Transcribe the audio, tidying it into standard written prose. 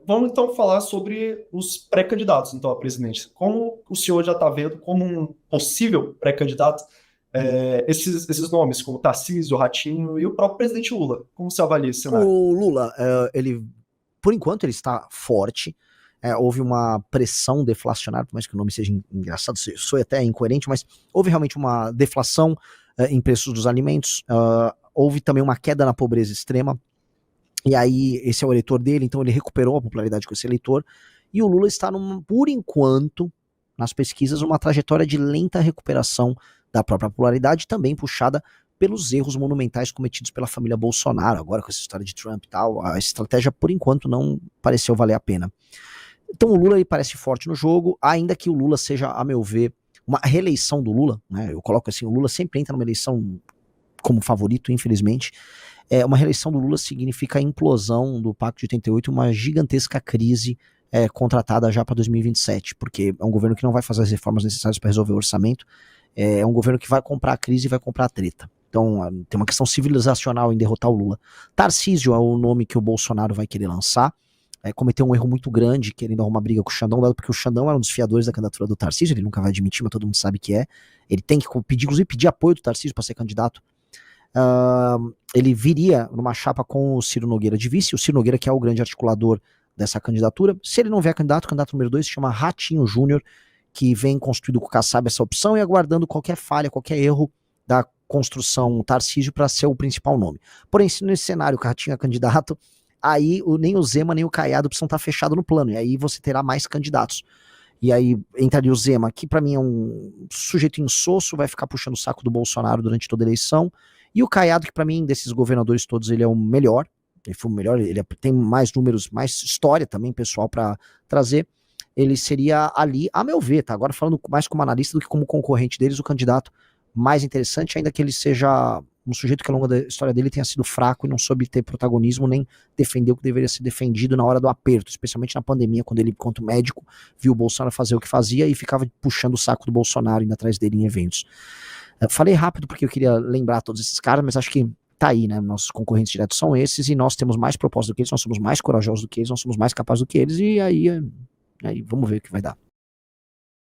vamos então falar sobre os pré-candidatos, então, à presidência. Como o senhor já está vendo como um possível pré-candidato esses nomes, como Tarcísio, Ratinho e o próprio presidente Lula? Como você avalia esse cenário? O Lula, ele, por enquanto, ele está forte. Houve uma pressão deflacionária, por mais que o nome seja engraçado, soe até incoerente, mas houve realmente uma deflação em preços dos alimentos. Houve também uma queda na pobreza extrema. E aí, esse é o eleitor dele, então ele recuperou a popularidade com esse eleitor. E o Lula está, por enquanto, nas pesquisas, uma trajetória de lenta recuperação da própria popularidade, também puxada pelos erros monumentais cometidos pela família Bolsonaro, agora com essa história de Trump e tal. A estratégia, por enquanto, não pareceu valer a pena. Então o Lula ele parece forte no jogo, ainda que o Lula seja, a meu ver, uma reeleição do Lula, né? Eu coloco assim, o Lula sempre entra numa eleição como favorito, infelizmente. Uma reeleição do Lula significa a implosão do Pacto de 88, uma gigantesca crise contratada já para 2027, porque é um governo que não vai fazer as reformas necessárias para resolver o orçamento, é um governo que vai comprar a crise e vai comprar a treta. Então tem uma questão civilizacional em derrotar o Lula. Tarcísio é o nome que o Bolsonaro vai querer lançar. Cometeu um erro muito grande, querendo arrumar briga com o Xandão, dado porque o Xandão era um dos fiadores da candidatura do Tarcísio, ele nunca vai admitir, mas todo mundo sabe que é. Ele tem que pedir, inclusive, pedir apoio do Tarcísio para ser candidato. Ele viria numa chapa com o Ciro Nogueira de vice, o Ciro Nogueira que é o grande articulador dessa candidatura. Se ele não vier candidato, o candidato número 2 se chama Ratinho Júnior, que vem construído com o Kassab essa opção e aguardando qualquer falha, qualquer erro da construção Tarcísio para ser o principal nome. Porém, se nesse cenário o Ratinho é candidato, aí nem o Zema nem o Caiado precisam estar fechados no plano, e aí você terá mais candidatos. E aí entraria o Zema, que para mim é um sujeito insosso, vai ficar puxando o saco do Bolsonaro durante toda a eleição, e o Caiado, que para mim, desses governadores todos, ele é o melhor, ele foi o melhor, ele tem mais números, mais história também pessoal para trazer, ele seria ali, a meu ver, tá? Agora falando mais como analista do que como concorrente deles, o candidato mais interessante, ainda que ele seja um sujeito que ao longo da história dele tenha sido fraco e não soube ter protagonismo, nem defender o que deveria ser defendido na hora do aperto, especialmente na pandemia, quando ele, enquanto médico, viu o Bolsonaro fazer o que fazia e ficava puxando o saco do Bolsonaro indo atrás dele em eventos. Falei rápido porque eu queria lembrar todos esses caras, mas acho que tá aí, né? Nossos concorrentes diretos são esses e nós temos mais propósito do que eles, nós somos mais corajosos do que eles, nós somos mais capazes do que eles e aí vamos ver o que vai dar.